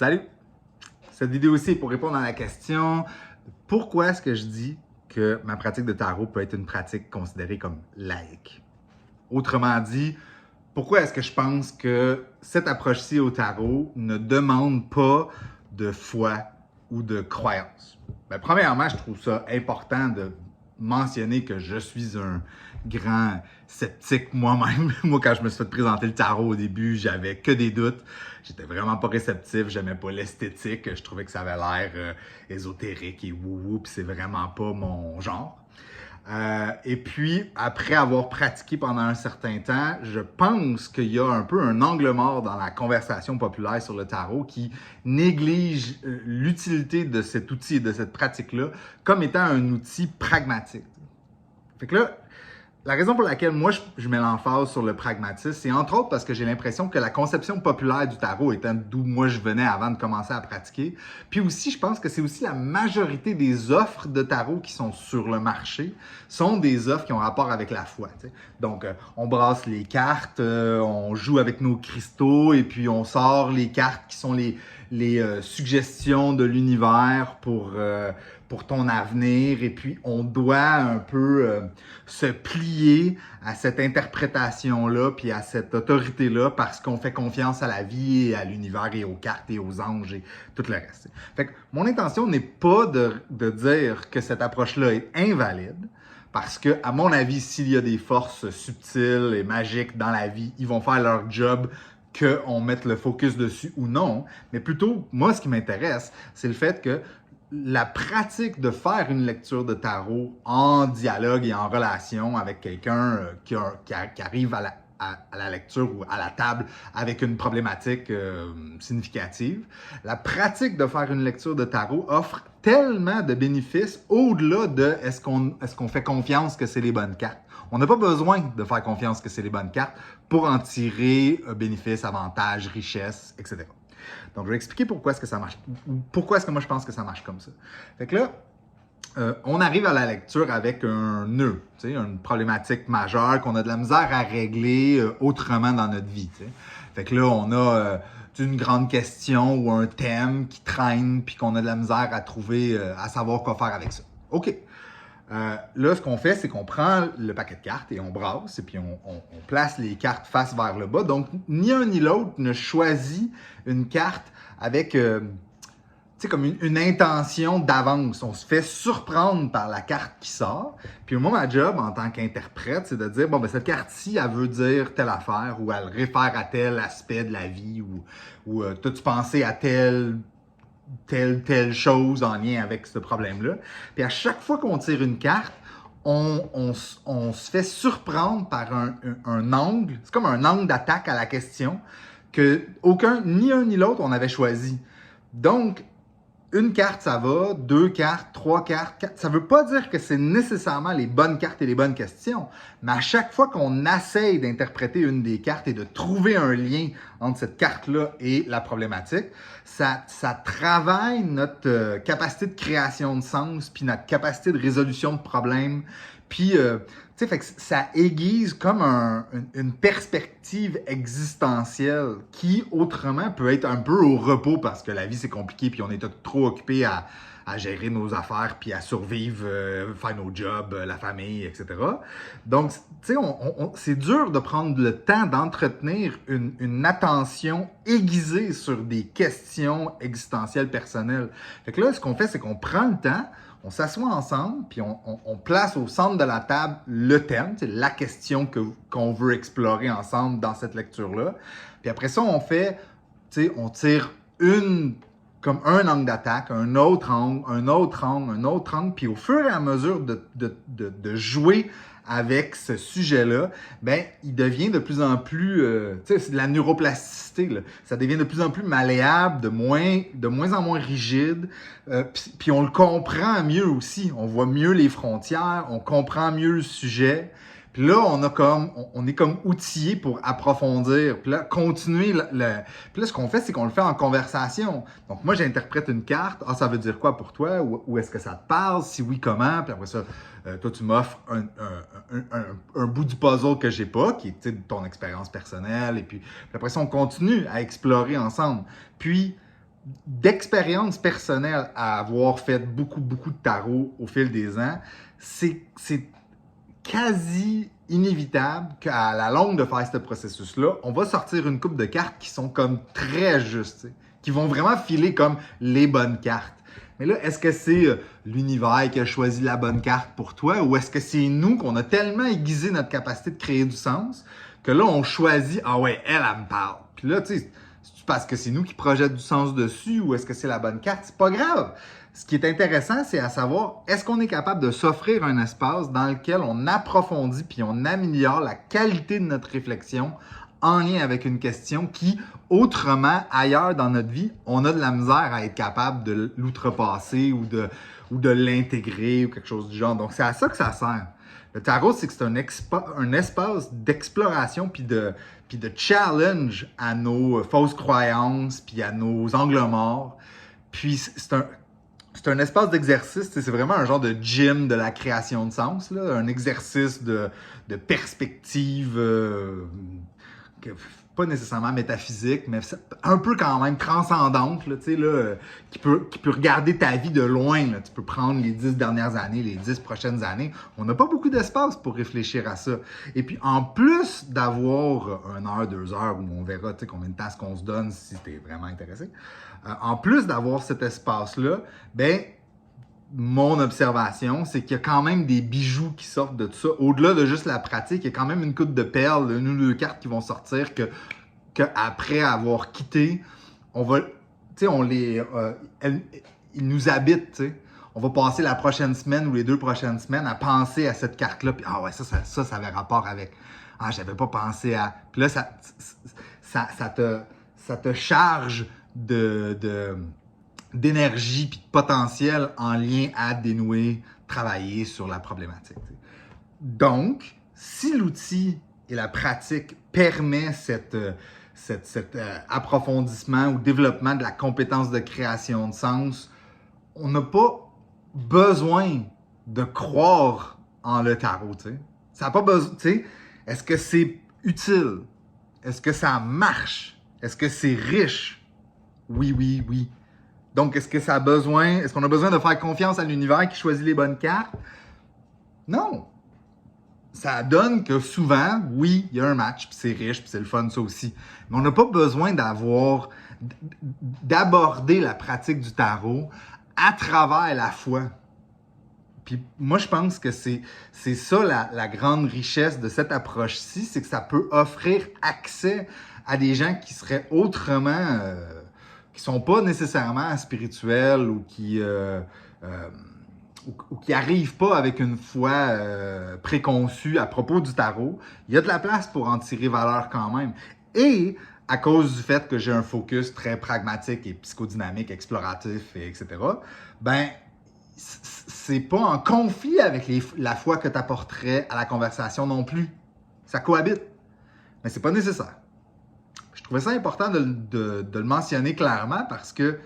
Salut! Cette vidéo aussi est pour répondre à la question pourquoi est-ce que je dis que ma pratique de tarot peut être une pratique considérée comme laïque? Autrement dit, pourquoi est-ce que je pense que cette approche-ci au tarot ne demande pas de foi ou de croyance? Bien, premièrement, je trouve ça important de mentionner que je suis un grand sceptique moi-même. Moi, quand je me suis fait présenter le tarot au début, j'avais que des doutes. J'étais vraiment pas réceptif, j'aimais pas l'esthétique, je trouvais que ça avait l'air ésotérique et wou-wou, puis c'est vraiment pas mon genre. Et puis, après avoir pratiqué pendant un certain temps, je pense qu'il y a un peu un angle mort dans la conversation populaire sur le tarot qui néglige l'utilité de cet outil et de cette pratique-là comme étant un outil pragmatique. Fait que là, la raison pour laquelle moi je mets l'emphase sur le pragmatisme, c'est entre autres parce que j'ai l'impression que la conception populaire du tarot, étant d'où moi je venais avant de commencer à pratiquer, puis aussi je pense que c'est aussi la majorité des offres de tarot qui sont sur le marché, sont des offres qui ont rapport avec la foi. T'sais. Donc on brasse les cartes, on joue avec nos cristaux et puis on sort les cartes qui sont les suggestions de l'univers pour ton avenir et puis on doit un peu se plier à cette interprétation-là puis à cette autorité-là parce qu'on fait confiance à la vie et à l'univers et aux cartes et aux anges et tout le reste. Fait que mon intention n'est pas de dire que cette approche-là est invalide. Parce que, à mon avis, s'il y a des forces subtiles et magiques dans la vie, ils vont faire leur job qu'on mette le focus dessus ou non. Mais plutôt, moi, ce qui m'intéresse, c'est le fait que la pratique de faire une lecture de tarot en dialogue et en relation avec quelqu'un qui arrive à la lecture ou à la table avec une problématique significative, la pratique de faire une lecture de tarot offre tellement de bénéfices au-delà de est-ce qu'on fait confiance que c'est les bonnes cartes. On n'a pas besoin de faire confiance que c'est les bonnes cartes pour en tirer bénéfices, avantages, richesses, etc. Donc, je vais expliquer pourquoi est-ce que ça marche, pourquoi est-ce que moi je pense que ça marche comme ça. Fait que là, on arrive à la lecture avec un nœud, une problématique majeure qu'on a de la misère à régler autrement dans notre vie. T'sais. Fait que là, on a une grande question ou un thème qui traîne puis qu'on a de la misère à trouver, à savoir quoi faire avec ça. OK. Là, ce qu'on fait, c'est qu'on prend le paquet de cartes et on brasse et puis on place les cartes face vers le bas. Donc, ni un ni l'autre ne choisit une carte avec comme une intention d'avance. On se fait surprendre par la carte qui sort. Puis moi, ma job en tant qu'interprète, c'est de dire, bon, ben cette carte-ci, elle veut dire telle affaire ou elle réfère à tel aspect de la vie ou t'as-tu pensé à telle chose en lien avec ce problème-là. Puis à chaque fois qu'on tire une carte, on se fait surprendre par un angle, c'est comme un angle d'attaque à la question que ni un ni l'autre, on avait choisi. Donc, une carte, ça va, 2 cartes, 3 cartes, 4. Ça ne veut pas dire que c'est nécessairement les bonnes cartes et les bonnes questions, mais à chaque fois qu'on essaye d'interpréter une des cartes et de trouver un lien entre cette carte-là et la problématique, ça travaille notre capacité de création de sens, puis notre capacité de résolution de problèmes, puis fait que ça aiguise comme une perspective existentielle qui, autrement, peut être un peu au repos parce que la vie, c'est compliqué puis on est trop occupé à gérer nos affaires puis à survivre, faire nos jobs, la famille, etc. Donc, tu sais, c'est dur de prendre le temps d'entretenir une attention aiguisée sur des questions existentielles personnelles. Fait que là, ce qu'on fait, c'est qu'on prend le temps, on s'assoit ensemble, puis on place au centre de la table le thème, c'est la question qu'on veut explorer ensemble dans cette lecture-là. Puis après ça, on tire comme un angle d'attaque, un autre angle, un autre angle, un autre angle, puis au fur et à mesure de jouer avec ce sujet-là, ben il devient de plus en plus, c'est de la neuroplasticité, là. Ça devient de plus en plus malléable, de moins en moins rigide, puis on le comprend mieux aussi, on voit mieux les frontières, on comprend mieux le sujet. Puis là, on est comme outillé pour approfondir. Puis là, continuer. Puis là, ce qu'on fait, c'est qu'on le fait en conversation. Donc, moi, j'interprète une carte. Ah, ça veut dire quoi pour toi? Ou est-ce que ça te parle? Si oui, comment? Puis après ça, toi, tu m'offres un bout du puzzle que j'ai pas, qui est ton expérience personnelle. Et puis après ça, on continue à explorer ensemble. Puis, d'expérience personnelle à avoir fait beaucoup de tarot au fil des ans, c'est quasi inévitable qu'à la longue de faire ce processus-là, on va sortir une coupe de cartes qui sont comme très justes, qui vont vraiment filer comme les bonnes cartes. Mais là, est-ce que c'est l'univers qui a choisi la bonne carte pour toi ou est-ce que c'est nous qu'on a tellement aiguisé notre capacité de créer du sens que là, on choisit, ah ouais, elle me parle. Puis là, tu sais, c'est parce que c'est nous qui projettent du sens dessus ou est-ce que c'est la bonne carte? C'est pas grave. Ce qui est intéressant, c'est à savoir, est-ce qu'on est capable de s'offrir un espace dans lequel on approfondit puis on améliore la qualité de notre réflexion en lien avec une question qui, autrement, ailleurs dans notre vie, on a de la misère à être capable de l'outrepasser ou de l'intégrer ou quelque chose du genre. Donc, c'est à ça que ça sert. Le tarot, c'est que c'est un espace d'exploration puis de challenge à nos fausses croyances puis à nos angles morts. Puis, c'est un espace d'exercice, c'est vraiment un genre de gym de la création de sens, là, un exercice de perspective, pas nécessairement métaphysique, mais un peu quand même transcendante, là, qui peut regarder ta vie de loin. Là. Tu peux prendre les 10 dernières années, les 10 prochaines années. On n'a pas beaucoup d'espace pour réfléchir à ça. Et puis, en plus d'avoir 1 heure, 2 heures, où on verra combien de temps ce qu'on se donne si tu es vraiment intéressé, en plus d'avoir cet espace-là, ben mon observation, c'est qu'il y a quand même des bijoux qui sortent de tout ça. Au-delà de juste la pratique, il y a quand même une coupe de perles, 1 ou 2 cartes qui vont sortir que après avoir quitté, on va, ils nous habitent, tu sais. On va passer la prochaine semaine ou les 2 prochaines semaines à penser à cette carte-là. Puis, ah ouais, ça avait rapport avec. Ah, j'avais pas pensé à. Puis là, ça te charge d'énergie puis de potentiel en lien à dénouer, travailler sur la problématique. Donc, si l'outil et la pratique permet cet approfondissement ou développement de la compétence de création de sens, on n'a pas besoin de croire en le tarot. T'sais. Ça n'a pas besoin. Est-ce que c'est utile? Est-ce que ça marche? Est-ce que c'est riche? Oui. Donc, est-ce qu'on a besoin de faire confiance à l'univers qui choisit les bonnes cartes? Non. Ça donne que souvent, oui, il y a un match, puis c'est riche, puis c'est le fun, ça aussi. Mais on n'a pas besoin d'aborder la pratique du tarot à travers la foi. Puis moi, je pense que c'est ça la grande richesse de cette approche-ci, c'est que ça peut offrir accès à des gens qui seraient autrement... qui sont pas nécessairement spirituels ou qui arrivent pas avec une foi préconçue à propos du tarot. Il y a de la place pour en tirer valeur quand même. Et à cause du fait que j'ai un focus très pragmatique et psychodynamique, exploratif, etc., ben c'est pas en conflit avec la foi que tu apporterais à la conversation non plus. Ça cohabite. Mais c'est pas nécessaire. Je trouvais ça important de le mentionner clairement parce que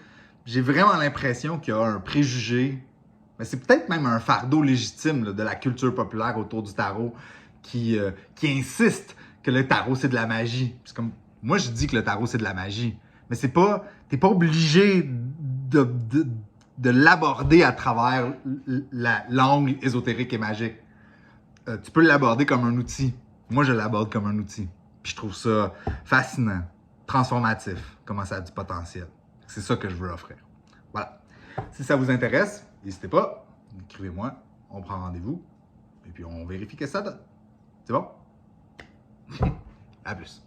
j'ai vraiment l'impression qu'il y a un préjugé, mais c'est peut-être même un fardeau légitime là, de la culture populaire autour du tarot qui insiste que le tarot c'est de la magie. C'est comme, moi je dis que le tarot c'est de la magie, mais t'es pas obligé de l'aborder à travers l'angle ésotérique et magique. Tu peux l'aborder comme un outil. Moi je l'aborde comme un outil. Puis je trouve ça fascinant, transformatif, comment ça a du potentiel. C'est ça que je veux offrir. Voilà. Si ça vous intéresse, n'hésitez pas, écrivez-moi, on prend rendez-vous, et puis on vérifie que ça donne. C'est bon? À plus.